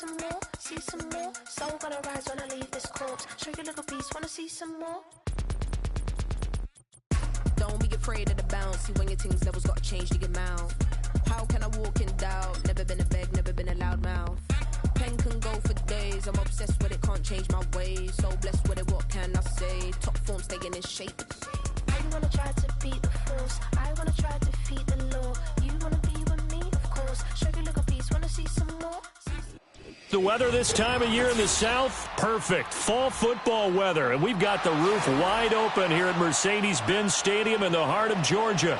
some more, see some more. Soul gonna rise when I leave this corpse. Show you a little piece, wanna see some more. Don't be afraid of the bounce. See when your things levels gotta change to get mouth. How can I walk in doubt? Never been a beg, never been a loud mouth. Pen can go for days. I'm obsessed with it, can't change my ways. So blessed with it, what can I say? Top form staying in shape. I wanna try to beat the force. I wanna try to defeat the law. You wanna be with me, of course. Show you a little piece, wanna see some more. The weather this time of year in the South, perfect. Fall football weather. And we've got the roof wide open here at Mercedes-Benz Stadium in the heart of Georgia.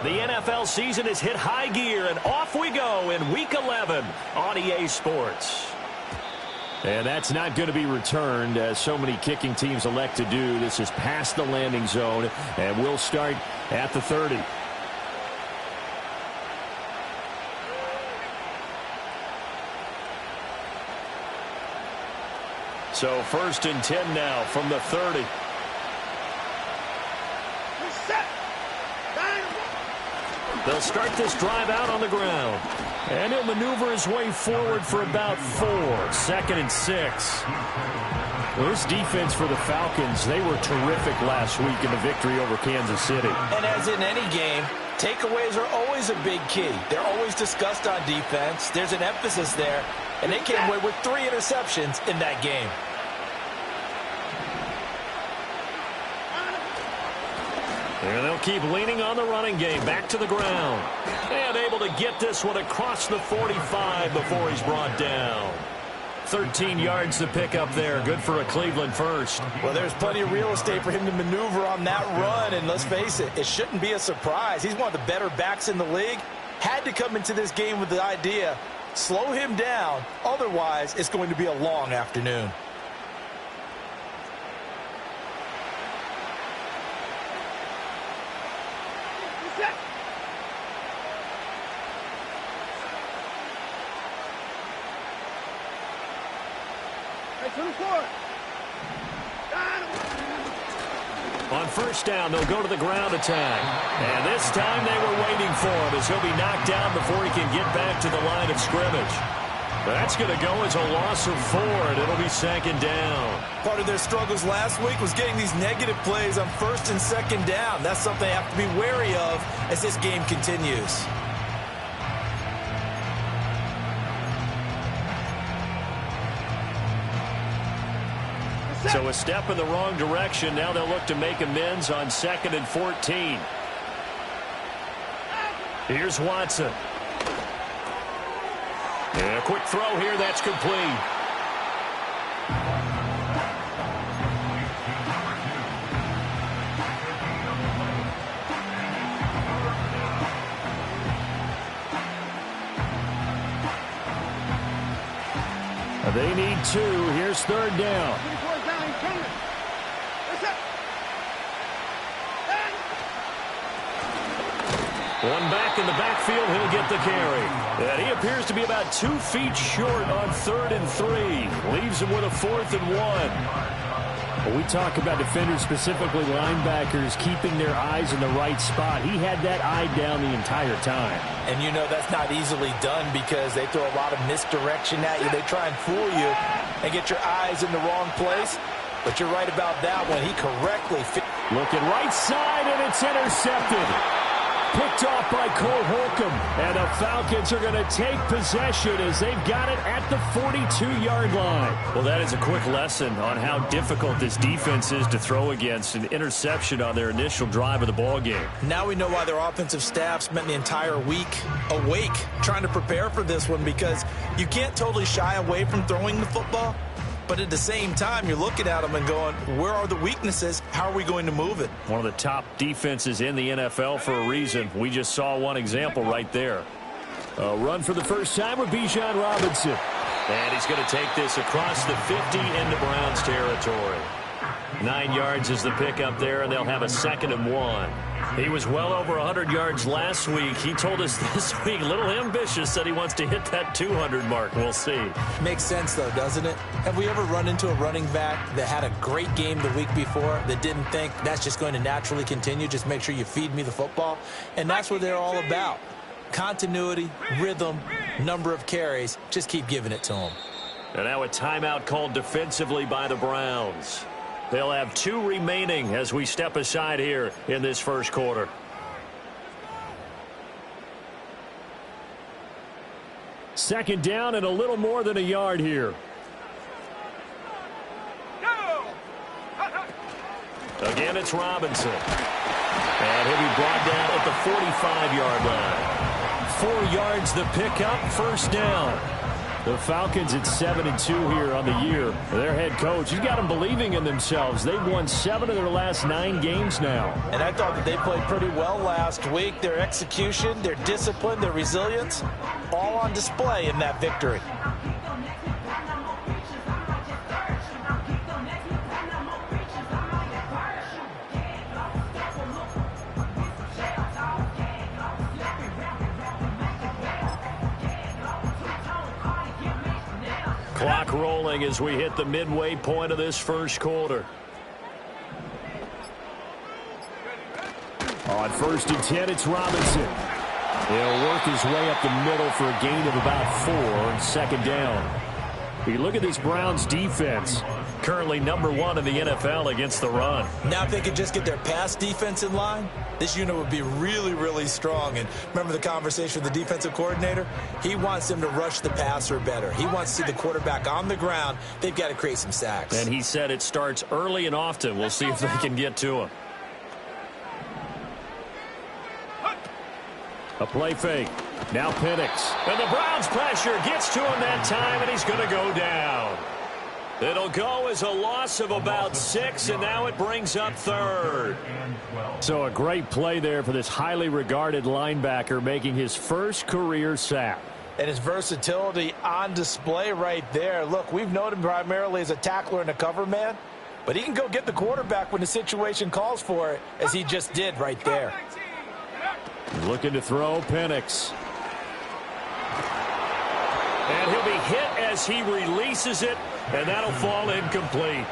The NFL season has hit high gear, and off we go in Week 11 on EA Sports. And that's not going to be returned, as so many kicking teams elect to do. This is past the landing zone, and we'll start at the 30. So 1st and 10 now from the 30. They'll start this drive out on the ground. And he'll maneuver his way forward for about 4. 2nd and 6. Well, this defense for the Falcons, they were terrific last week in the victory over Kansas City. And as in any game, takeaways are always a big key. They're always discussed on defense. There's an emphasis there. And they came away with 3 interceptions in that game. And they'll keep leaning on the running game. Back to the ground. And able to get this one across the 45 before he's brought down. 13 yards to pick up there. Good for a Cleveland first. Well, there's plenty of real estate for him to maneuver on that run. And let's face it, it shouldn't be a surprise. He's one of the better backs in the league. Had to come into this game with the idea, slow him down. Otherwise, it's going to be a long afternoon. On first down, they'll go to the ground attack. And this time they were waiting for him, as he'll be knocked down before he can get back to the line of scrimmage. That's going to go as a loss of 4, and it'll be 2nd down. Part of their struggles last week was getting these negative plays on 1st and 2nd down. That's something they have to be wary of as this game continues. So a step in the wrong direction. Now they'll look to make amends on 2nd and 14. Here's Watson. And a quick throw here. That's complete. They need 2. Here's 3rd down. One back in the backfield, he'll get the carry. And he appears to be about 2 feet short on 3rd and 3. Leaves him with a 4th and 1. Well, we talk about defenders, specifically linebackers, keeping their eyes in the right spot. He had that eye down the entire time. And you know that's not easily done because they throw a lot of misdirection at you. They try and fool you and get your eyes in the wrong place. But you're right about that one. He correctly fit. Looking right side, and it's intercepted. Picked off by Cole Holcomb. And the Falcons are going to take possession as they've got it at the 42-yard line. Well, that is a quick lesson on how difficult this defense is to throw against. An interception on their initial drive of the ball game. Now we know why their offensive staff spent the entire week awake trying to prepare for this one, because you can't totally shy away from throwing the football. But at the same time, you're looking at them and going, where are the weaknesses? How are we going to move it? One of the top defenses in the NFL for a reason. We just saw one example right there. A run for the first time with Bijan Robinson. And he's going to take this across the 50 into Browns territory. 9 yards is the pickup there, and they'll have a 2nd and 1. He was well over 100 yards last week. He told us this week, a little ambitious, said he wants to hit that 200 mark. We'll see. Makes sense, though, doesn't it? Have we ever run into a running back that had a great game the week before that didn't think that's just going to naturally continue? Just make sure you feed me the football. And that's what they're all about. Continuity, rhythm, number of carries. Just keep giving it to them. And now a timeout called defensively by the Browns. They'll have 2 remaining as we step aside here in this first quarter. Second down and a little more than a yard here. Again, it's Robinson. And he'll be brought down at the 45-yard line. 4 yards the pickup, first down. The Falcons at 7-2 here on the year. Their head coach, he's got them believing in themselves. They've won 7 of their last 9 games now. And I thought that they played pretty well last week. Their execution, their discipline, their resilience, all on display in that victory. Clock rolling as we hit the midway point of this first quarter. On 1st and 10, it's Robinson. He'll work his way up the middle for a gain of about 4 on 2nd down. You look at this Browns defense. Currently #1 in the NFL against the run. Now if they could just get their pass defense in line, this unit would be really, really strong. And remember the conversation with the defensive coordinator? He wants them to rush the passer better. He wants to see the quarterback on the ground. They've got to create some sacks. And he said it starts early and often. We'll see if they can get to him. A play fake. Now Penix. And the Browns pressure gets to him that time, and he's going to go down. It'll go as a loss of about 6, and now it brings up 3rd. So a great play there for this highly regarded linebacker making his first career sack. And his versatility on display right there. Look, we've known him primarily as a tackler and a cover man, but he can go get the quarterback when the situation calls for it, as he just did right there. Looking to throw, Penix. And he'll be hit as he releases it, and that'll fall incomplete.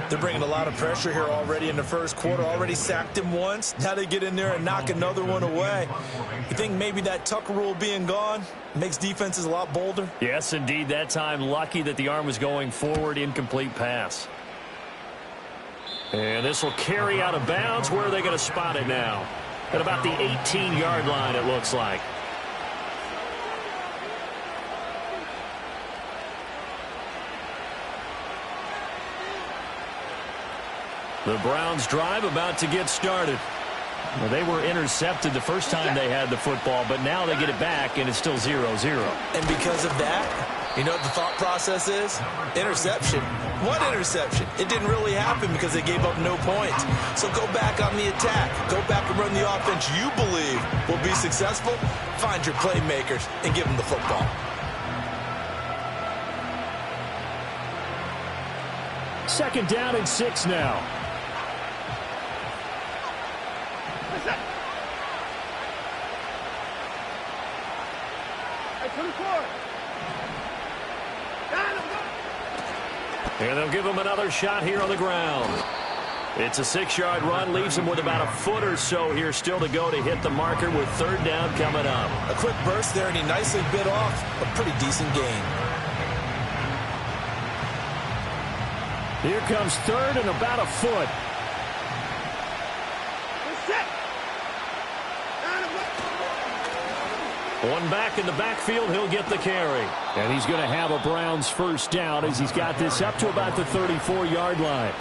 They're bringing a lot of pressure here already in the first quarter. Already sacked him once. Now they get in there and knock another one away. You think maybe that Tucker rule being gone makes defenses a lot bolder? Yes, indeed. That time, lucky that the arm was going forward. Incomplete pass. And this will carry out of bounds. Where are they going to spot it now? At about the 18-yard line, it looks like. The Browns drive about to get started. Well, they were intercepted the first time they had the football, but now they get it back, and it's still 0-0. And because of that, you know what the thought process is? Interception. What interception? It didn't really happen because they gave up no points. So go back on the attack. Go back and run the offense you believe will be successful. Find your playmakers and give them the football. Second down and 6 now. And they'll give him another shot here on the ground. It's a 6-yard run, leaves him with about a foot or so here still to go to hit the marker with 3rd down coming up. A quick burst there, and he nicely bit off a pretty decent gain. Here comes 3rd and about a foot. One back in the backfield, he'll get the carry. And he's going to have a Browns first down as he's got this up to about the 34-yard line.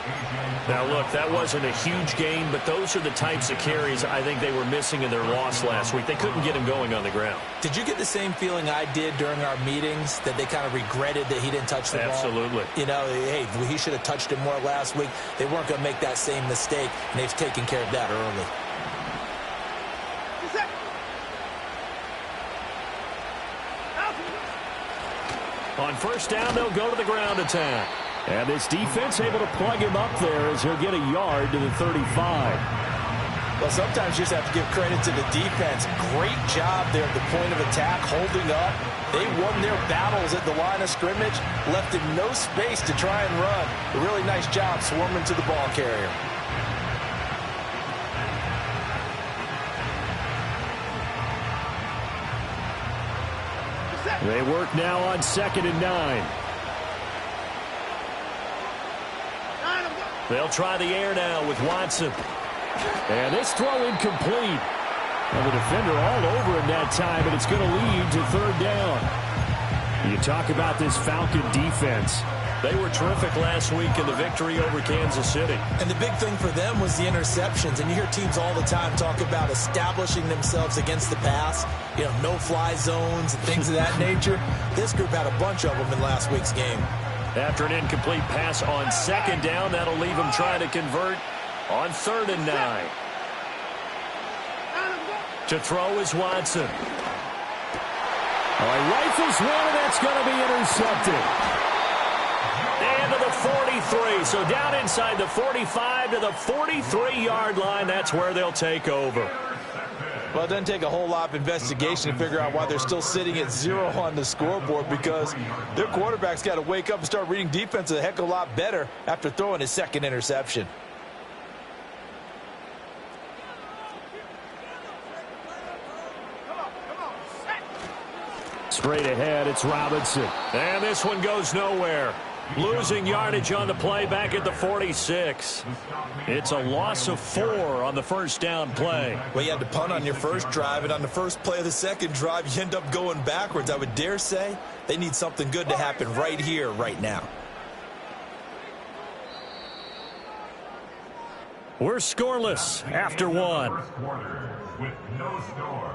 Now, look, that wasn't a huge gain, but those are the types of carries I think they were missing in their loss last week. They couldn't get him going on the ground. Did you get the same feeling I did during our meetings, that they kind of regretted that he didn't touch the ball? Absolutely. You know, hey, he should have touched it more last week. They weren't going to make that same mistake, and they've taken care of that early. On first down, they'll go to the ground attack. And this defense able to plug him up there as he'll get a yard to the 35. Well, sometimes you just have to give credit to the defense. Great job there at the point of attack, holding up. They won their battles at the line of scrimmage, left him no space to try and run. A really nice job swarming to the ball carrier. They work now on 2nd and 9. They'll try the air now with Watson. And this throw incomplete. And the defender all over him that time, and it's going to lead to 3rd down. You talk about this Falcon defense. They were terrific last week in the victory over Kansas City. And the big thing for them was the interceptions. And you hear teams all the time talk about establishing themselves against the pass. You know, no-fly zones and things of that nature. This group had a bunch of them in last week's game. After an incomplete pass on 2nd down, that'll leave them trying to convert on 3rd and 9. To throw is Watson. All right, rifles one, and that's going to be intercepted. And to the 43. So down inside the 45 to the 43-yard line. That's where they'll take over. Well, it doesn't take a whole lot of investigation to figure out why they're still sitting at 0 on the scoreboard, because their quarterback's got to wake up and start reading defense a heck of a lot better after throwing his 2nd interception. Straight ahead, it's Robinson. And this one goes nowhere. Losing yardage on the play back at the 46. It's a loss of 4 on the 1st down play. Well, you had to punt on your first drive, and on the first play of the 2nd drive, you end up going backwards. I would dare say they need something good to happen right here, right now. We're scoreless after 1. With no score.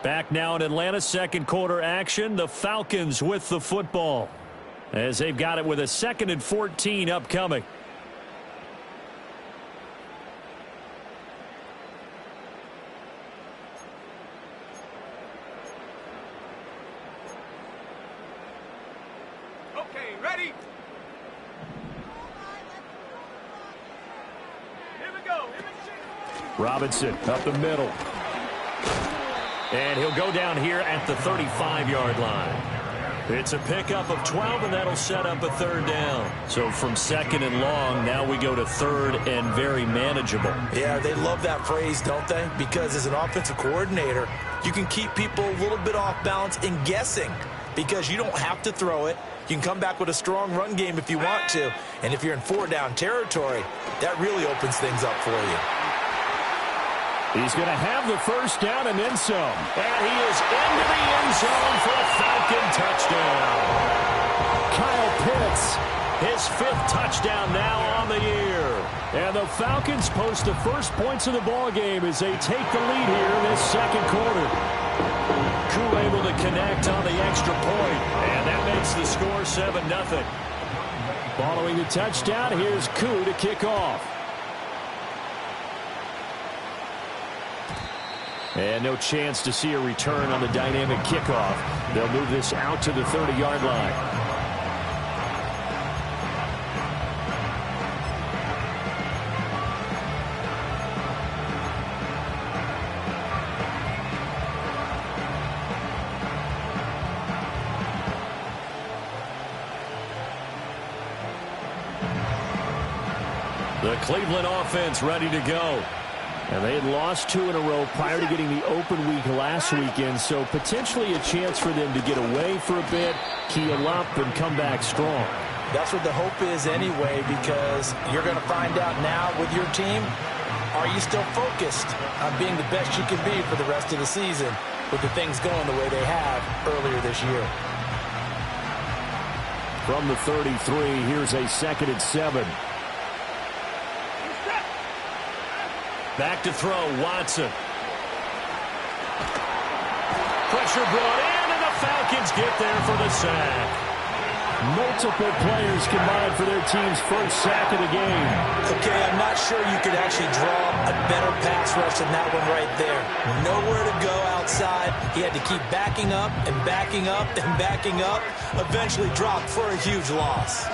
Back now in Atlanta, 2nd quarter action. The Falcons with the football as they've got it with a 2nd and 14 upcoming. Okay, ready? Here we go. Robinson up the middle. And he'll go down here at the 35-yard line. It's a pickup of 12, and that'll set up a 3rd down. So from 2nd and long, now we go to 3rd and very manageable. Yeah, they love that phrase, don't they? Because as an offensive coordinator, you can keep people a little bit off balance and guessing, because you don't have to throw it. You can come back with a strong run game if you want to. And if you're in 4-down territory, that really opens things up for you. He's going to have the 1st down and then some. And he is into the end zone for a Falcon touchdown. Kyle Pitts, his 5th touchdown now on the year. And the Falcons post the first points of the ball game as they take the lead here in this 2nd quarter. Koo able to connect on the extra point, and that makes the score 7-0. Following the touchdown, here's Koo to kick off. And no chance to see a return on the dynamic kickoff. They'll move this out to the 30-yard line. The Cleveland offense ready to go. And they had lost 2 in a row prior to getting the open week last weekend, so potentially a chance for them to get away for a bit, keel up, and come back strong. That's what the hope is anyway, because you're going to find out now with your team, are you still focused on being the best you can be for the rest of the season with the things going the way they have earlier this year? From the 33, here's a 2nd and 7. Back to throw, Watson. Pressure brought in, and the Falcons get there for the sack. Multiple players combined for their team's first sack of the game. Okay, I'm not sure you could actually draw a better pass rush than that one right there. Nowhere to go outside. He had to keep backing up and backing up and backing up. Eventually dropped for a huge loss.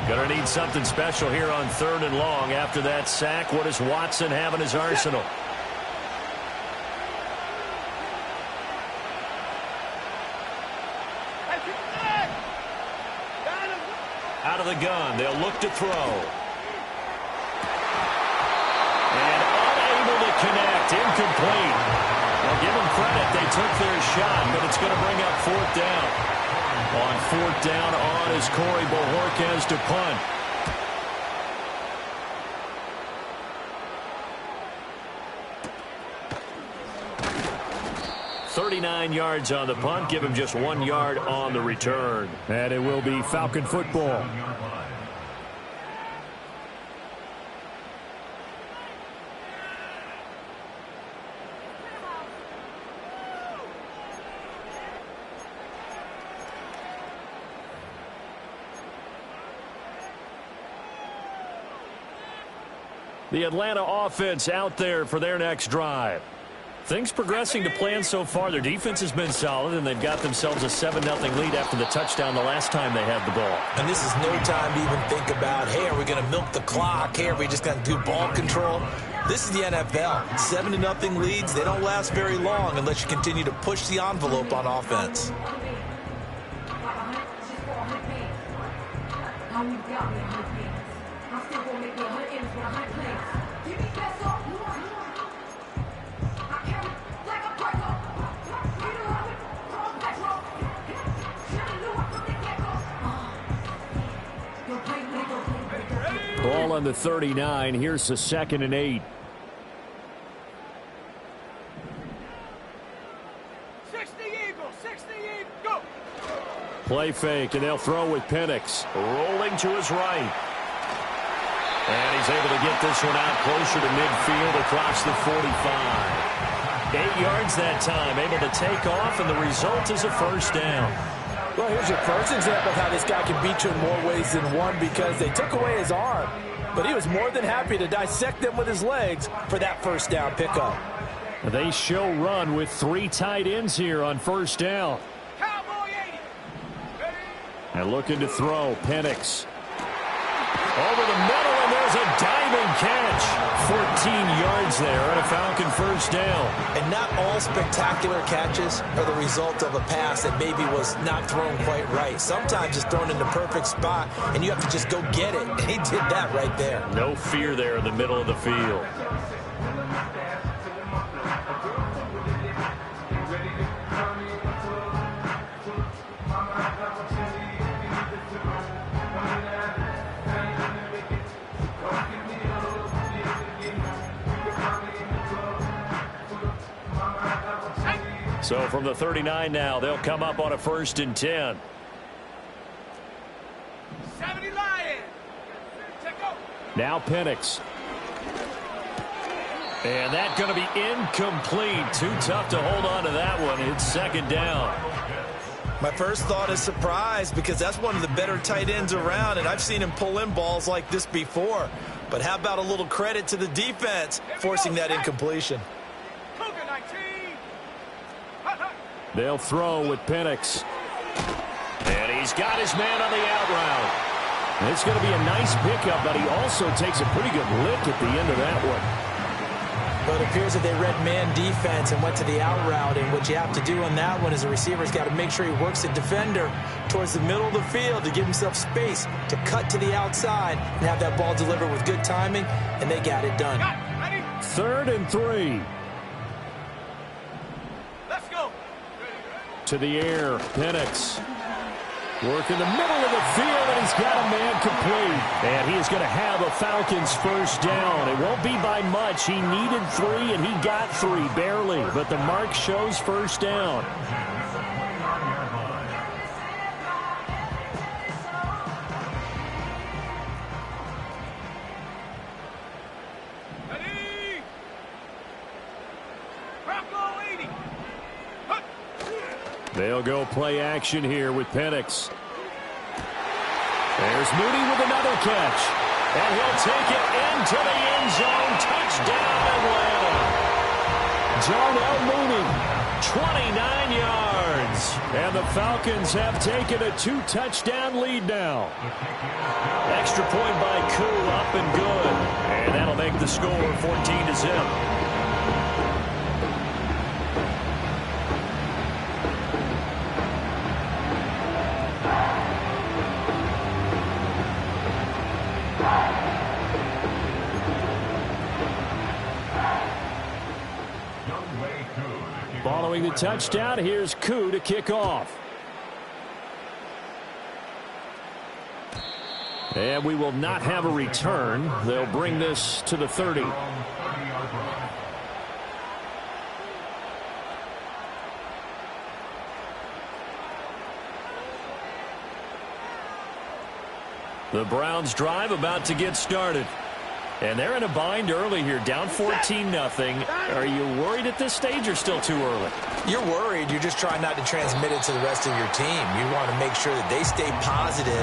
Gonna need something special here on 3rd and long. After that sack, what does Watson have in his arsenal? Out of the gun, they'll look to throw. And unable to connect, incomplete. Well, give them credit, they took their shot, but it's going to bring up 4th down. On 4th down, on is Corey Bojorquez to punt. .39 yards on the punt. Give him just 1 yard on the return. And it will be Falcon football. The Atlanta offense out there for their next drive. Things progressing to plan so far. Their defense has been solid, and they've got themselves a 7-0 lead after the touchdown the last time they had the ball. And this is no time to even think about, hey, are we going to milk the clock? Hey, are we just going to do ball control? This is the NFL. 7-0 leads, they don't last very long unless you continue to push the envelope on offense. Ball on the 39. Here's the 2nd and 8. 60 Eagles, 60 Eagles, go! Play fake, and they'll throw with Penix. Rolling to his right. And he's able to get this one out closer to midfield across the 45. 8 yards that time, able to take off, and the result is a 1st down. Well, here's your first example of how this guy can beat you in more ways than one, because they took away his arm, but he was more than happy to dissect them with his legs for that 1st down pickup. They show run with 3 tight ends here on 1st down. Cowboy 80. And looking to throw, Penix. Over the middle, and there's a diving catch. 14 yards there and a Falcon 1st down. And not all spectacular catches are the result of a pass that maybe was not thrown quite right. Sometimes it's thrown in the perfect spot, and you have to just go get it. And he did that right there. No fear there in the middle of the field. So from the 39 now, they'll come up on a 1st and 10. 70 Lions. Check out. Now Penix. And that's going to be incomplete. Too tough to hold on to that one. It's 2nd down. My first thought is surprise, because that's one of the better tight ends around, and I've seen him pull in balls like this before. But how about a little credit to the defense forcing that incompletion? Cougar 19. They'll throw with Penix. And he's got his man on the out route. It's going to be a nice pickup, but he also takes a pretty good lick at the end of that one. But it appears that they read man defense and went to the out route, and what you have to do on that one is the receiver's got to make sure he works the defender towards the middle of the field to give himself space to cut to the outside and have that ball delivered with good timing, and they got it done. 3rd and 3. Let's go. To the air, Penix. Work in the middle of the field, and he's got a man complete. And he is going to have a Falcons 1st down. It won't be by much. He needed 3, and he got 3, barely. But the mark shows 1st down. Ready. Bronco 80. They'll go play action here with Penix. There's Moody with another catch. And he'll take it into the end zone. Touchdown, Atlanta. Darnell Mooney, 29 yards. And the Falcons have taken a 2-touchdown lead now. Extra point by Koo, up and good. And that'll make the score 14-0. Following the touchdown, here's Koo to kick off. And we will not have a return. They'll bring this to the 30. The Browns drive about to get started. And they're in a bind early here, down 14-0. Are you worried at this stage or still too early? You're worried. You're just trying not to transmit it to the rest of your team. You want to make sure that they stay positive.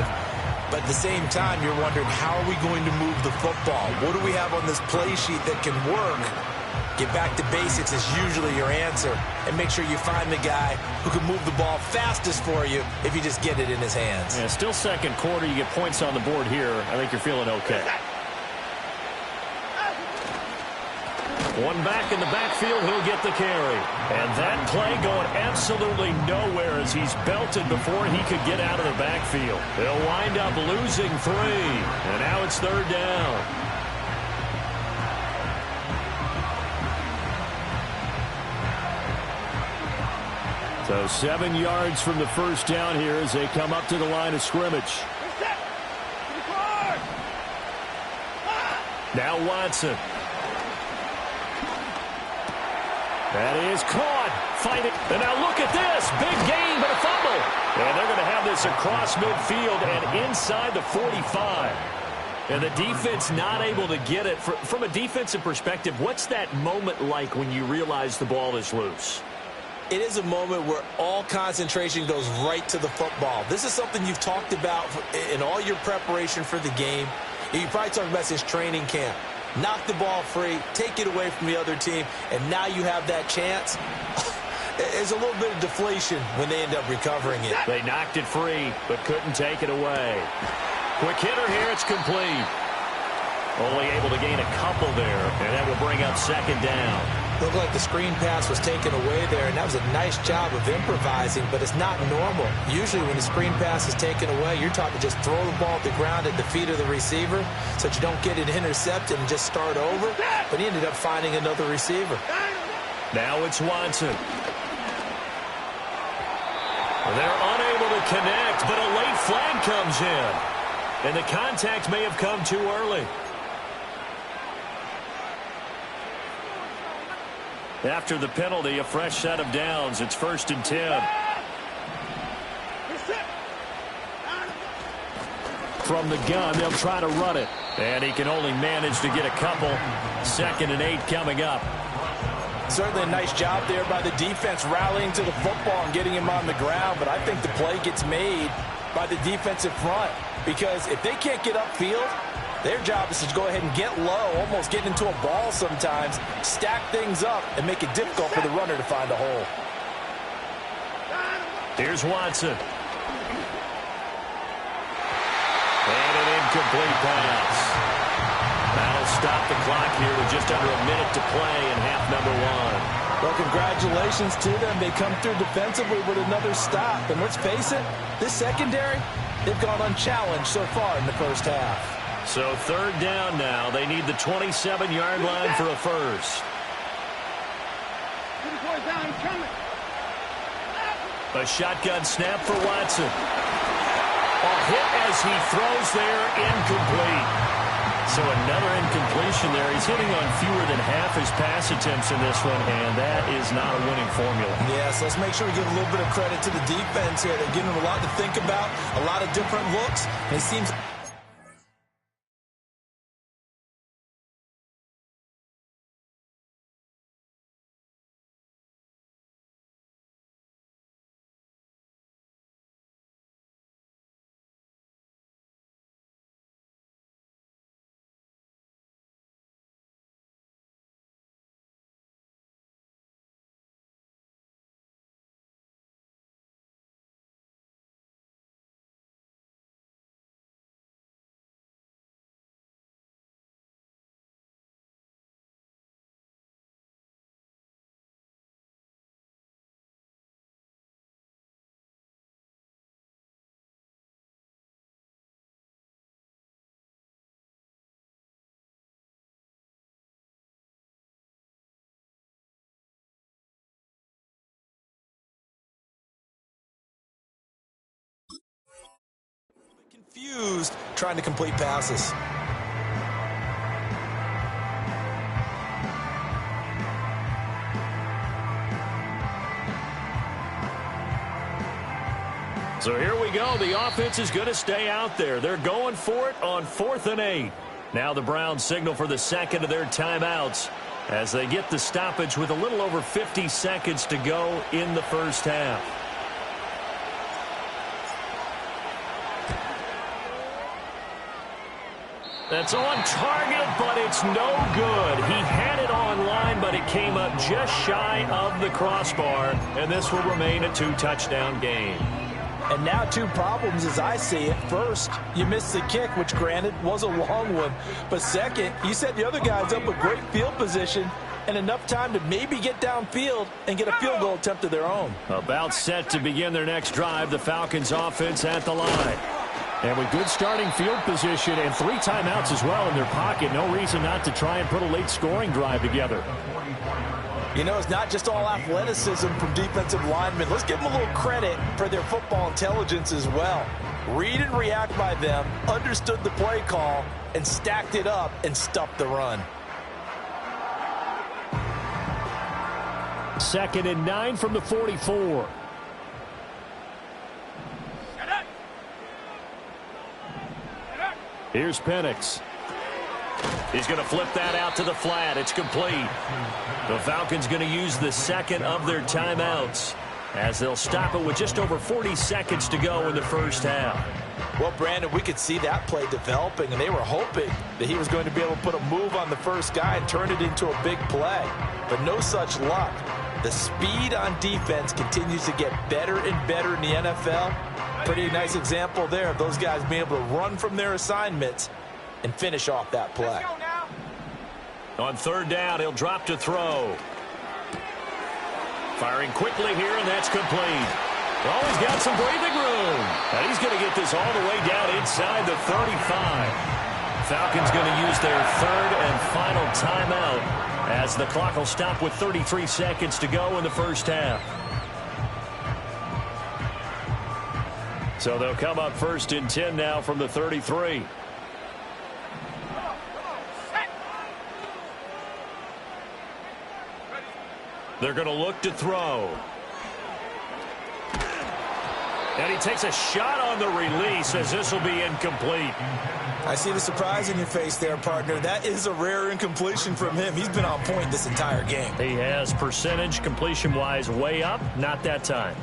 But at the same time, you're wondering, how are we going to move the football? What do we have on this play sheet that can work? Get back to basics is usually your answer. And make sure you find the guy who can move the ball fastest for you if you just get it in his hands. Yeah, still second quarter. You get points on the board here. I think you're feeling okay. One back in the backfield, he'll get the carry. And that play going absolutely nowhere as he's belted before he could get out of the backfield. They'll wind up losing 3. And now it's third down. So 7 yards from the first down here as they come up to the line of scrimmage. Now Watson. That is caught. Fight it. And now look at this. Big gain, but a fumble. And they're going to have this across midfield and inside the 45. And the defense not able to get it. From a defensive perspective, what's that moment like when you realize the ball is loose? It is a moment where all concentration goes right to the football. This is something you've talked about in all your preparation for the game. You probably talked about since training camp. Knock the ball free, take it away from the other team, and now you have that chance. There's a little bit of deflation when they end up recovering it. They knocked it free, but couldn't take it away. Quick hitter here, it's complete. Only able to gain a couple there, and that will bring up second down. Looked like the screen pass was taken away there, and that was a nice job of improvising, but it's not normal. Usually when the screen pass is taken away, you're taught to just throw the ball at the ground at the feet of the receiver so that you don't get it intercepted and just start over, but he ended up finding another receiver. Now it's Watson. They're unable to connect, but a late flag comes in, and the contact may have come too early. After the penalty, a fresh set of downs. It's 1st and 10. From the gun, they'll try to run it. And he can only manage to get a couple. 2nd and 8 coming up. Certainly a nice job there by the defense rallying to the football and getting him on the ground. But I think the play gets made by the defensive front. Because if they can't get upfield, their job is to go ahead and get low, almost get into a ball sometimes, stack things up, and make it difficult for the runner to find a hole. Here's Watson. And an incomplete pass. That'll stop the clock here with just under a minute to play in half number 1. Well, congratulations to them. They come through defensively with another stop. And let's face it, this secondary, they've gone unchallenged so far in the first half. So 3rd down now. They need the 27-yard line for a first. A shotgun snap for Watson. A hit as he throws there, incomplete. So another incompletion there. He's hitting on fewer than half his pass attempts in this one, and that is not a winning formula. Yes, let's make sure we give a little bit of credit to the defense here. They're giving him a lot to think about, a lot of different looks, and it seems Fused trying to complete passes. So here we go. The offense is going to stay out there. They're going for it on 4th and 8. Now the Browns signal for the second of their timeouts as they get the stoppage with a little over 50 seconds to go in the first half. That's on target, but it's no good. He had it on line, but it came up just shy of the crossbar, and this will remain a 2-touchdown game. And now 2 problems as I see it. First, you missed the kick, which granted was a long one. But second, you set the other guys up with great field position and enough time to maybe get downfield and get a field goal attempt of their own. About set to begin their next drive, the Falcons offense at the line. And with good starting field position and 3 timeouts as well in their pocket, no reason not to try and put a late scoring drive together. You know, it's not just all athleticism from defensive linemen. Let's give them a little credit for their football intelligence as well. Read and react by them, understood the play call, and stacked it up and stuffed the run. 2nd and 9 from the 44. Here's Penix. He's going to flip that out to the flat. It's complete. The Falcons going to use the second of their timeouts as they'll stop it with just over 40 seconds to go in the first half. Well, Brandon, we could see that play developing, and they were hoping that he was going to be able to put a move on the first guy and turn it into a big play. But no such luck. The speed on defense continues to get better and better in the NFL. Pretty nice example there of those guys being able to run from their assignments and finish off that play. On 3rd down, he'll drop to throw. Firing quickly here, and that's complete. Oh, he's got some breathing room. And he's going to get this all the way down inside the 35. Falcons going to use their 3rd and final timeout as the clock will stop with 33 seconds to go in the first half. So they'll come up 1st and 10 now from the 33. They're going to look to throw. And he takes a shot on the release as this will be incomplete. I see the surprise in your face there, partner. That is a rare incompletion from him. He's been on point this entire game. He has percentage completion-wise way up. Not that time.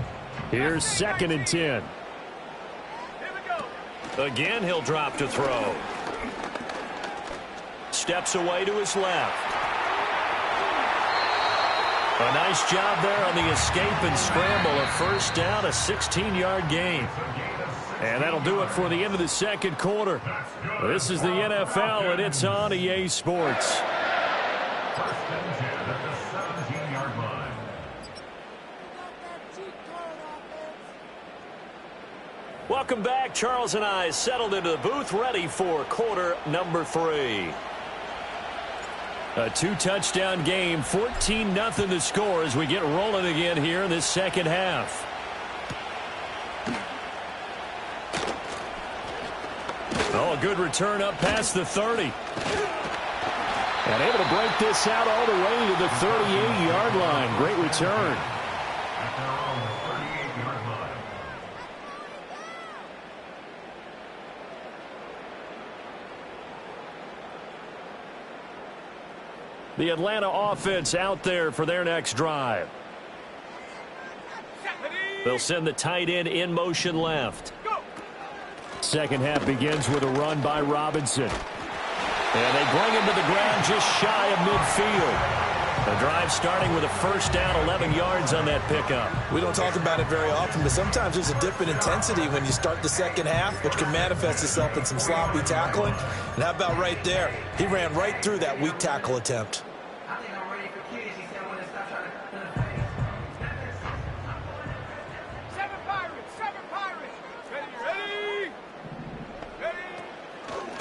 Here's 2nd and 10. Again, he'll drop to throw. Steps away to his left. A nice job there on the escape and scramble. A first down, a 16-yard gain. And that'll do it for the end of the second quarter. This is the NFL, and it's on EA Sports. Welcome back. Charles and I settled into the booth, ready for quarter number 3. A 2-touchdown game, 14-0 the score as we get rolling again here in this second half. Oh, a good return up past the 30. And able to break this out all the way to the 38-yard line. Great return. The Atlanta offense out there for their next drive. They'll send the tight end in motion left. Second half begins with a run by Robinson. And they bring him to the ground just shy of midfield. The drive starting with a first down, 11 yards on that pickup. We don't talk about it very often, but sometimes there's a dip in intensity when you start the second half, which can manifest itself in some sloppy tackling. And how about right there? He ran right through that weak tackle attempt.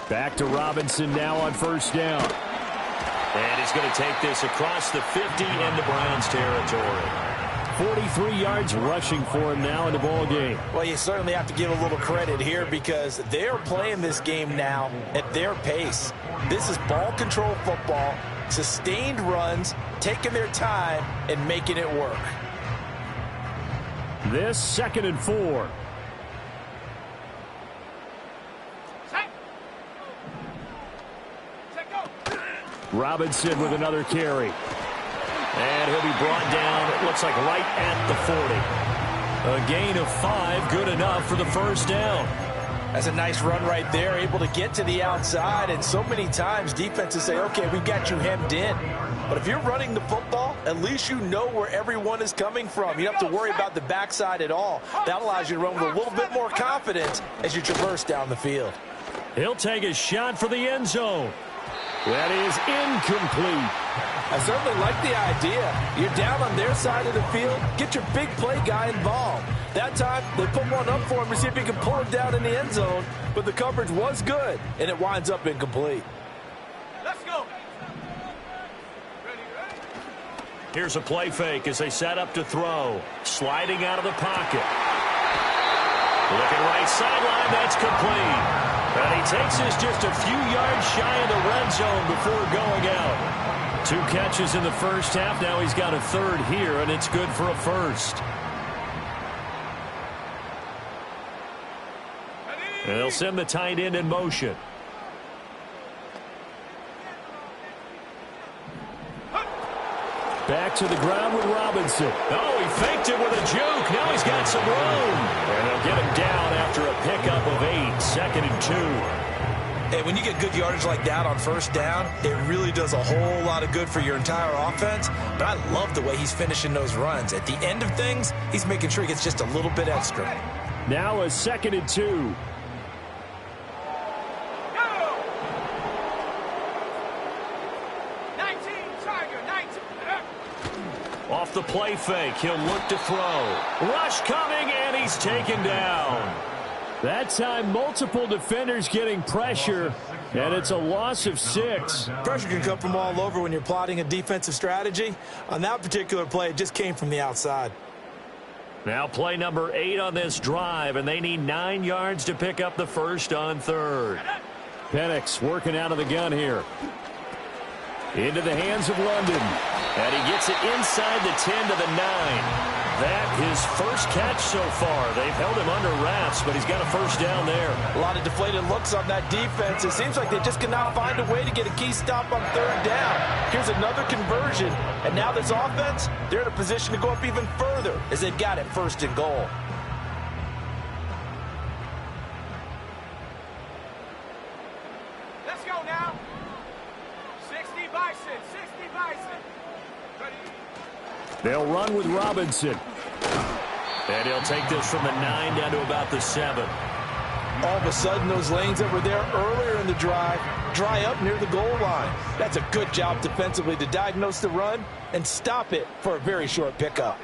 Back to Robinson now on first down. And he's going to take this across the 50 into Browns territory. 43 yards rushing for him now in the ball game. Well, you certainly have to give a little credit here because they're playing this game now at their pace. This is ball control football, sustained runs, taking their time, and making it work. This 2nd and 4. Robinson with another carry. And he'll be brought down, it looks like right at the 40. A gain of 5, good enough for the first down. That's a nice run right there, able to get to the outside. And so many times defenses say, okay, we've got you hemmed in. But if you're running the football, at least you know where everyone is coming from. You don't have to worry about the backside at all. That allows you to run with a little bit more confidence as you traverse down the field. He'll take a shot for the end zone. That is incomplete. I certainly like the idea. You're down on their side of the field. Get your big play guy involved. That time, they put one up for him to see if he can pull it down in the end zone. But the coverage was good, and it winds up incomplete. Let's go. Here's a play fake as they set up to throw. Sliding out of the pocket. Looking right sideline, that's complete. And he takes us just a few yards shy of the red zone before going out. 2 catches in the first half. Now he's got a 3rd here, and it's good for a 1st. And they'll send the tight end in motion. Back to the ground with Robinson. Oh, he faked it with a juke. Now he's got some room. And they'll get him down after a pickup of 8. 2nd and 2. Hey, when you get good yardage like that on first down, it really does a whole lot of good for your entire offense. But I love the way he's finishing those runs. At the end of things, he's making sure he gets just a little bit extra. Now a 2nd and 2. Off the play fake, he'll look to throw. Rush coming, and he's taken down. That time, multiple defenders getting pressure, and it's a loss of 6. Pressure can come from all over when you're plotting a defensive strategy. On that particular play, it just came from the outside. Now play number 8 on this drive, and they need 9 yards to pick up the first on 3rd. Penix working out of the gun here. Into the hands of London. And he gets it inside the 10 to the 9. That his first catch so far. They've held him under wraps, but he's got a first down there. A lot of deflated looks on that defense. It seems like they just cannot find a way to get a key stop on 3rd down. Here's another conversion, and now this offense, they're in a position to go up even further as they've got it 1st and goal. Let's go now. 60 Bison, 60 Bison. Ready? They'll run with Robinson. And he'll take this from the 9 down to about the 7. All of a sudden, those lanes that were there earlier in the drive dry up near the goal line. That's a good job defensively to diagnose the run and stop it for a very short pickup.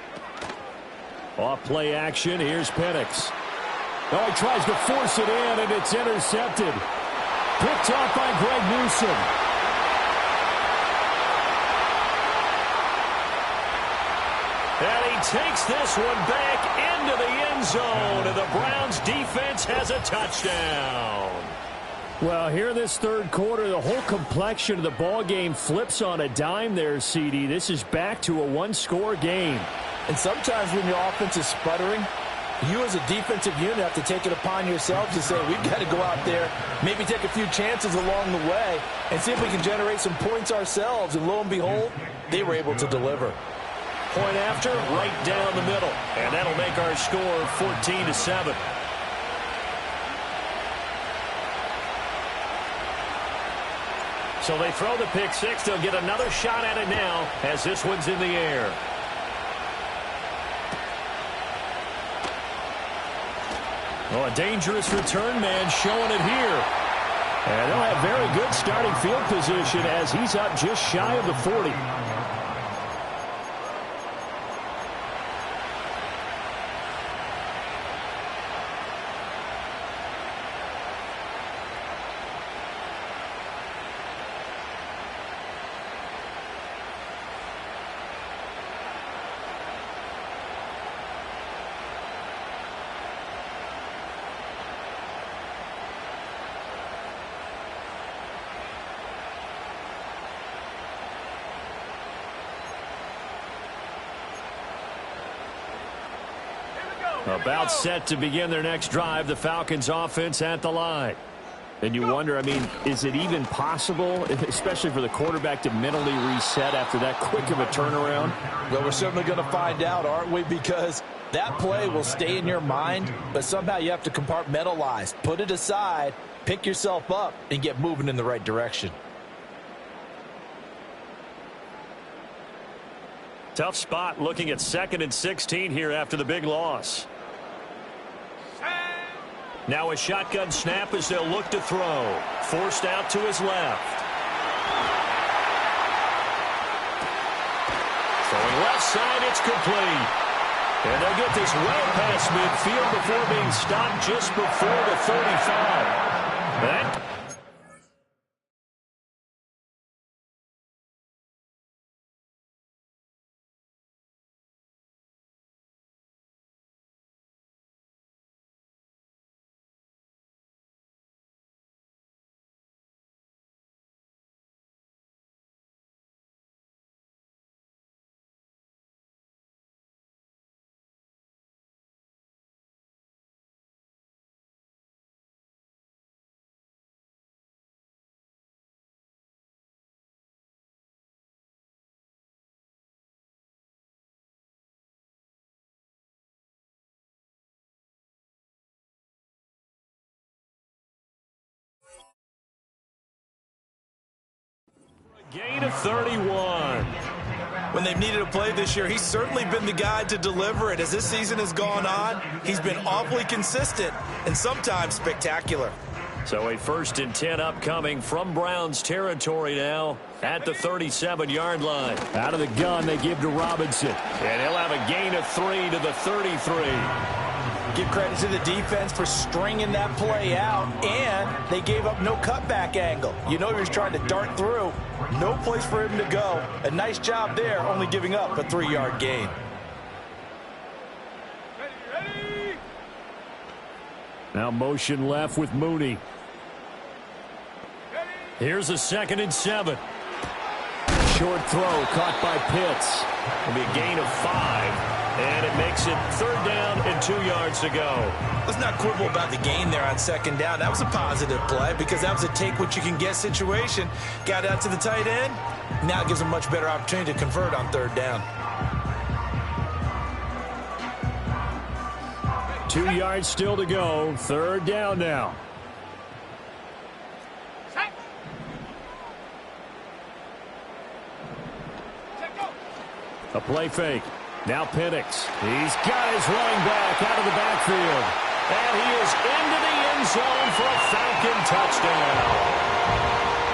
Off play action, here's Penix. Oh, he tries to force it in, and it's intercepted. Picked off by Greg Newsome. And he takes this one back into the end zone, and the Browns defense has a touchdown. Well, here in this 3rd quarter, the whole complexion of the ball game flips on a dime there, CD. This is back to a 1-score game. And sometimes when your offense is sputtering, you as a defensive unit have to take it upon yourselves to say, we've got to go out there, maybe take a few chances along the way, and see if we can generate some points ourselves. And lo and behold, they were able to deliver. Point after, right down the middle. And that'll make our score 14-7. So they throw the pick 6. They'll get another shot at it now as this one's in the air. Oh, a dangerous return man showing it here. And they'll have very good starting field position as he's up just shy of the 40. About set to begin their next drive, the Falcons offense at the line. And you wonder, I mean, is it even possible, especially for the quarterback, to mentally reset after that quick of a turnaround? Well, we're certainly going to find out, aren't we? Because that play will stay in your mind, but somehow you have to compartmentalize, put it aside, pick yourself up, and get moving in the right direction. Tough spot looking at 2nd and 16 here after the big loss. Now a shotgun snap as they'll look to throw. Forced out to his left. Throwing left side, it's complete. And they'll get this well past midfield before being stopped just before the 35. That gain of 31. When they've needed a play this year, he's certainly been the guy to deliver it. As this season has gone on, he's been awfully consistent and sometimes spectacular. So a 1st and 10 upcoming from Browns territory now at the 37-yard line. Out of the gun, they give to Robinson. And he'll have a gain of 3 to the 33. Give credit to the defense for stringing that play out, and they gave up no cutback angle. You know he was trying to dart through. No place for him to go. A nice job there, only giving up a 3-yard gain. Ready. Now motion left with Mooney. Here's a 2nd and 7. Short throw caught by Pitts. It'll be a gain of 5. And it makes it 3rd down and 2 yards to go. Let's not quibble about the gain there on 2nd down. That was a positive play because that was a take-what-you-can-get situation. Got out to the tight end. Now it gives them a much better opportunity to convert on 3rd down. 2 yards still to go. 3rd down now. A play fake. Now Penix. He's got his running back out of the backfield. And he is into the end zone for a Falcon touchdown.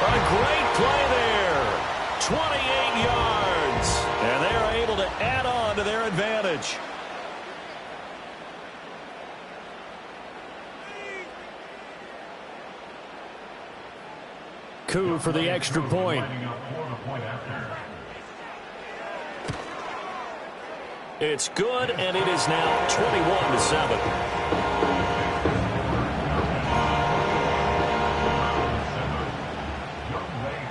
A great play there. 28 yards. And they're able to add on to their advantage. Coup for the extra point. It's good, and it is now 21-7.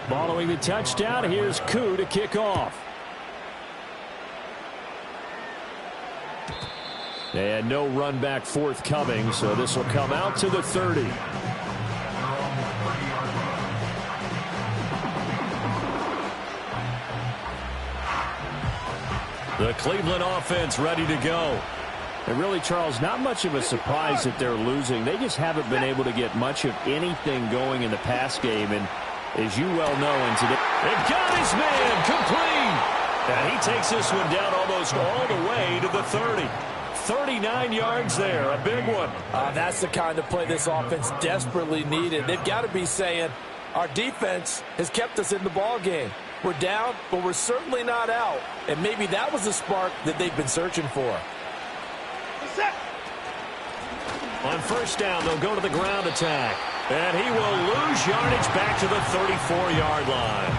Following the touchdown, here's Coup to kick off. And no run back forthcoming, so this will come out to the 30. The Cleveland offense ready to go. And really, Charles, not much of a surprise that they're losing. They just haven't been able to get much of anything going in the pass game. And as you well know, in today, they've got his man complete. And he takes this one down almost all the way to the 30. 39 yards there, a big one. That's the kind of play this offense desperately needed. They've got to be saying, our defense has kept us in the ball game. We're down, but we're certainly not out. And maybe that was the spark that they've been searching for. On 1st down, they'll go to the ground attack. And he will lose yardage back to the 34-yard line.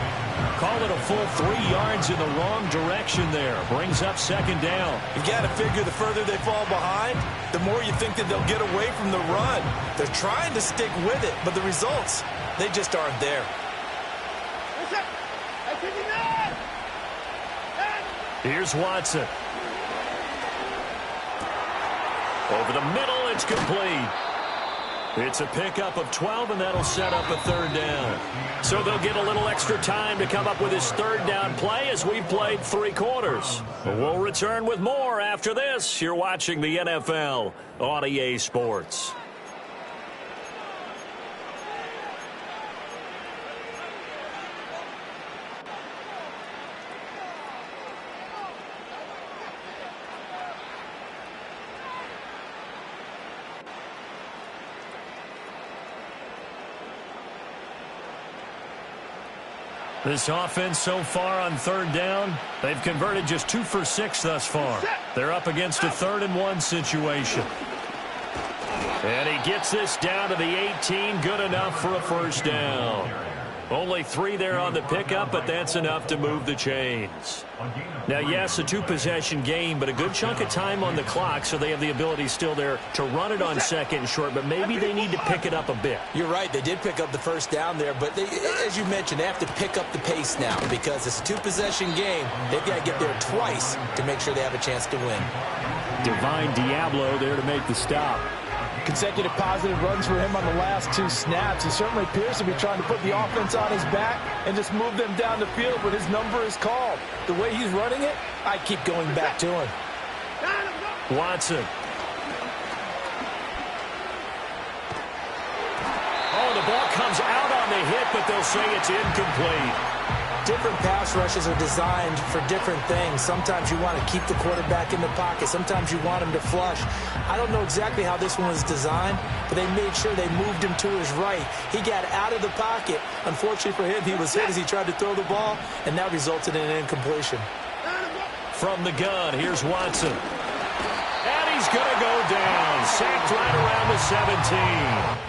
Call it a full 3 yards in the wrong direction there. Brings up 2nd down. You've got to figure the further they fall behind, the more you think that they'll get away from the run. They're trying to stick with it, but the results, they just aren't there. Here's Watson. Over the middle, it's complete. It's a pickup of 12, and that'll set up a third down. So they'll get a little extra time to come up with his third down play as we've played 3 quarters. We'll return with more after this. You're watching the NFL on EA Sports. This offense so far on third down, they've converted just 2 for 6 thus far. They're up against a 3rd and 1 situation. And he gets this down to the 18, good enough for a first down. Only 3 there on the pickup, but that's enough to move the chains. Now, yes, a 2-possession game, but a good chunk of time on the clock, so they have the ability still there to run it on second and short, but maybe they need to pick it up a bit. You're right. They did pick up the first down there, but as you mentioned, they have to pick up the pace now because it's a 2-possession game. They've got to get there twice to make sure they have a chance to win. Divine Diablo there to make the stop. Consecutive positive runs for him on the last 2 snaps. He certainly appears to be trying to put the offense on his back and just move them down the field when his number is called. The way he's running it, I keep going back to him. Watson. Oh, the ball comes out on the hit, but they'll say it's incomplete. Different pass rushes are designed for different things. Sometimes you want to keep the quarterback in the pocket. Sometimes you want him to flush. I don't know exactly how this one was designed, but they made sure they moved him to his right. He got out of the pocket. Unfortunately for him, he was hit as he tried to throw the ball, and that resulted in an incompletion. From the gun, here's Watson. And he's going to go down. Sacked right around the 17.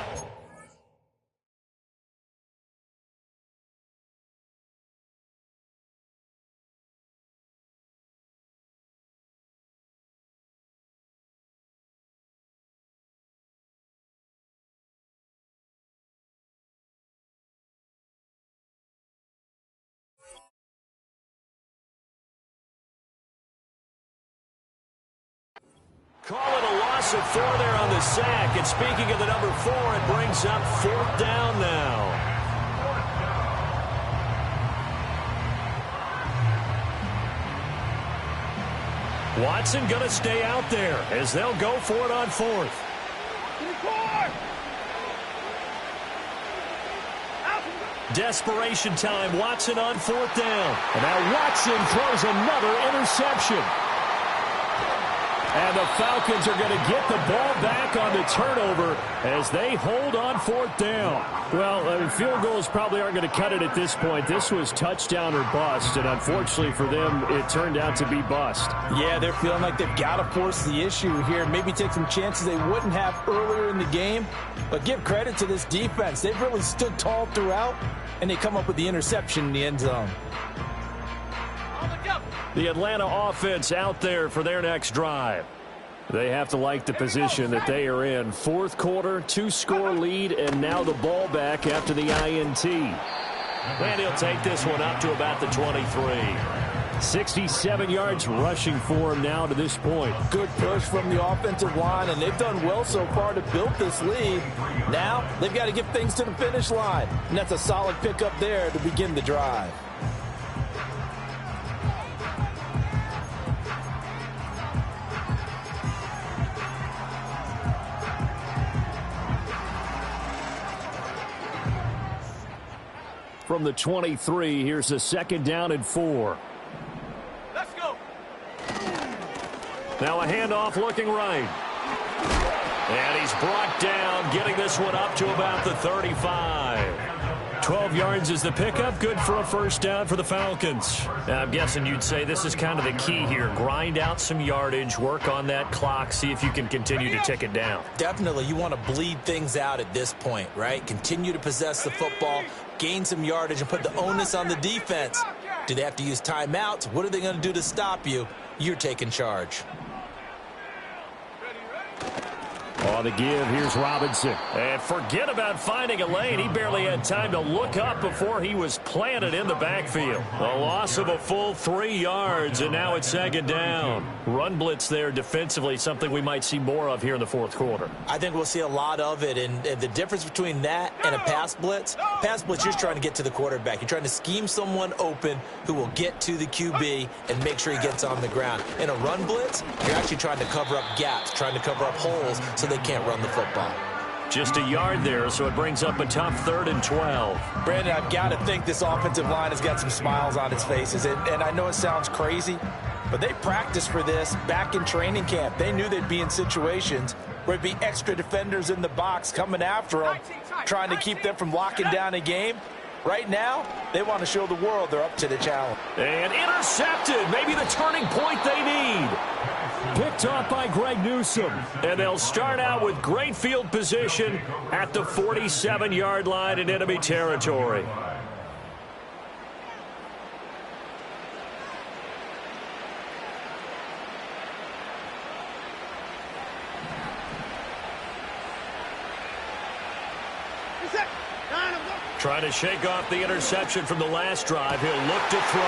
Call it a loss of 4 there on the sack. And speaking of the number 4, it brings up 4th down now. Watson going to stay out there as they'll go for it on 4th. Desperation time. Watson on 4th down. And now Watson throws another interception. And the Falcons are going to get the ball back on the turnover as they hold on 4th down. Well, field goals probably aren't going to cut it at this point. This was touchdown or bust, and unfortunately for them, it turned out to be bust. Yeah, they're feeling like they've got to force the issue here. Maybe take some chances they wouldn't have earlier in the game. But give credit to this defense. They've really stood tall throughout, and they come up with the interception in the end zone. The Atlanta offense out there for their next drive. They have to like the position that they are in. 4th quarter, 2-score lead, and now the ball back after the INT. And he'll take this one up to about the 23. 67 yards rushing for him now to this point. Good push from the offensive line, and they've done well so far to build this lead. Now they've got to get things to the finish line, and that's a solid pickup there to begin the drive. From the 23, here's a 2nd down and 4. Let's go. Now a handoff looking right. And he's brought down, getting this one up to about the 35. 12 yards is the pickup. Good for a first down for the Falcons. Now, I'm guessing you'd say this is kind of the key here. Grind out some yardage, work on that clock, see if you can continue to tick it down. Definitely. You want to bleed things out at this point, right? Continue to possess the football, gain some yardage, and put the onus on the defense. Do they have to use timeouts? What are they going to do to stop you? You're taking charge. On the give, here's Robinson. And forget about finding a lane. He barely had time to look up before he was planted in the backfield. A loss of a full 3 yards, and now it's second down. Run blitz there defensively, something we might see more of here in the fourth quarter. I think we'll see a lot of it, and the difference between that and a pass blitz, you're trying to get to the quarterback. You're trying to scheme someone open who will get to the QB and make sure he gets on the ground. In a run blitz, you're actually trying to cover up gaps, trying to cover up holes so they can't run the football. Just a yard there, so it brings up a tough 3rd and 12. Brandon, I've got to think this offensive line has got some smiles on its faces. And I know it sounds crazy, but they practiced for this back in training camp. They knew they'd be in situations where there'd be extra defenders in the box coming after them, trying to keep them from locking down a game. Right now, they want to show the world they're up to the challenge. And intercepted. Maybe the turning point they need. Picked off by Greg Newsome. And they'll start out with great field position at the 47-yard line in enemy territory. Trying to shake off the interception from the last drive. He'll look to throw.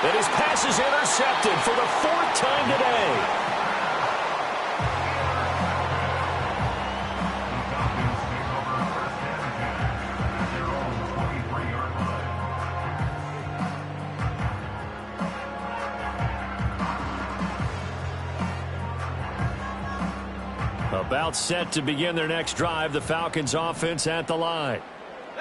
And his pass is intercepted for the 4th time today. About set to begin their next drive. The Falcons offense at the line.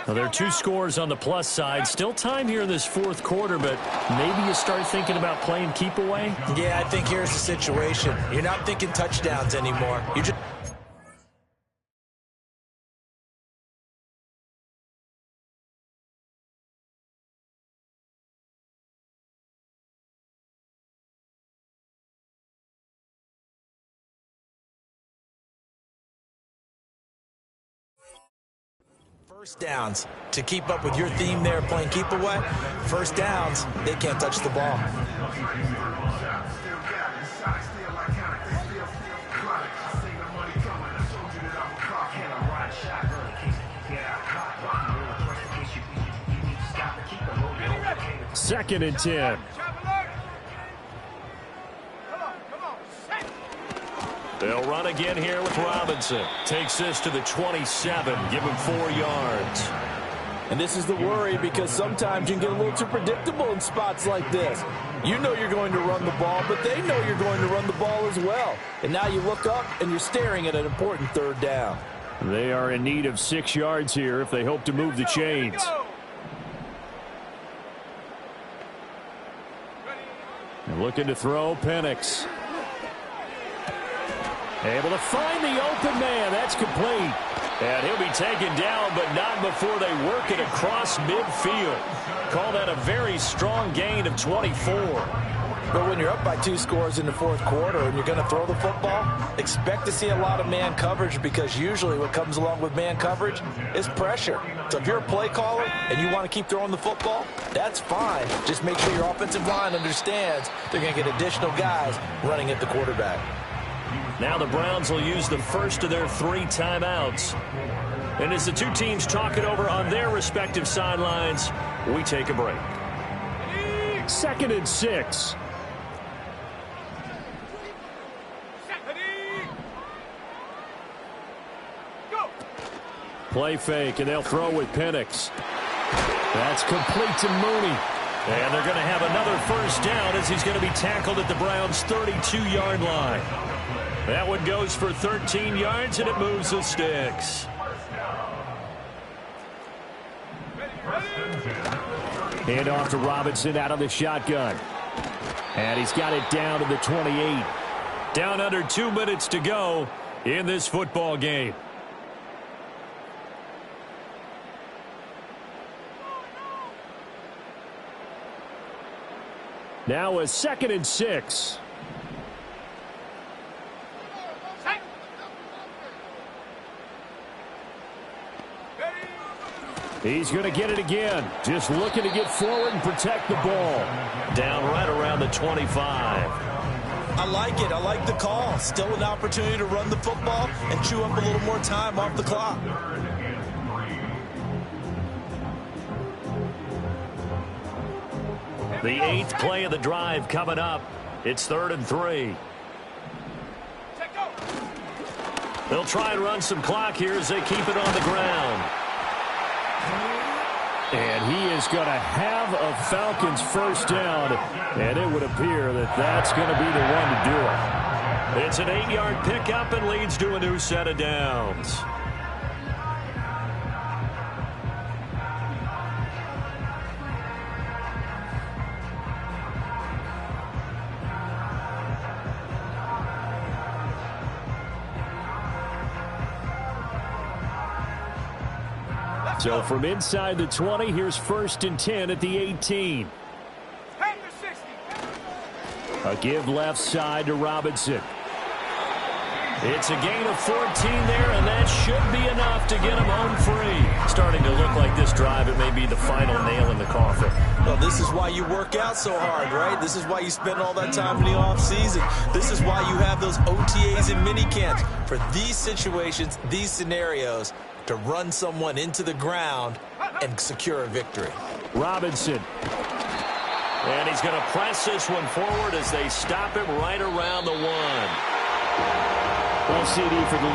Now, there are 2 scores on the plus side. Still time here in this fourth quarter, but maybe you start thinking about playing keep away? Yeah, I think here's the situation. You're not thinking touchdowns anymore. You're just... First downs. To keep up with your theme there, playing keep away, first downs, they can't touch the ball. Second and 10. They'll run again here with Robinson. Takes this to the 27. Give him 4 yards. And this is the worry, because sometimes you can get a little too predictable in spots like this. You know you're going to run the ball, but they know you're going to run the ball as well. And now you look up and you're staring at an important 3rd down. They are in need of 6 yards here if they hope to move the chains. And looking to throw, Penix. Able to find the open man. That's complete. And he'll be taken down, but not before they work it across midfield. Call that a very strong gain of 24. But when you're up by 2 scores in the fourth quarter and you're going to throw the football, expect to see a lot of man coverage, because usually what comes along with man coverage is pressure. So if you're a play caller and you want to keep throwing the football, that's fine. Just make sure your offensive line understands they're going to get additional guys running at the quarterback. Now the Browns will use the first of their 3 timeouts. And as the 2 teams talk it over on their respective sidelines, we take a break. Second and 6. Play fake, and they'll throw with Penix. That's complete to Mooney. And they're going to have another first down as he's going to be tackled at the Browns' 32-yard line. That one goes for 13 yards, and it moves the sticks. Hand off to Robinson out of the shotgun. And he's got it down to the 28. Down under 2 minutes to go in this football game. Now a second and 6. He's going to get it again. Just looking to get forward and protect the ball. Down right around the 25. I like it. I like the call. Still an opportunity to run the football and chew up a little more time off the clock. The 8th play of the drive coming up. It's 3rd and 3. They'll try and run some clock here as they keep it on the ground. And he is going to have a Falcons first down, and it would appear that that's going to be the one to do it. It's an 8-yard pickup and leads to a new set of downs. So from inside the 20, here's 1st and 10 at the 18. A give left side to Robinson. It's a gain of 14 there, and that should be enough to get him home free. Starting to look like this drive, it may be the final nail in the coffin. Well, this is why you work out so hard, right? This is why you spend all that time in the offseason. This is why you have those OTAs and mini camps. For these situations, these scenarios, to run someone into the ground and secure a victory. Robinson. And he's going to press this one forward as they stop him right around the 1. Well, CD for the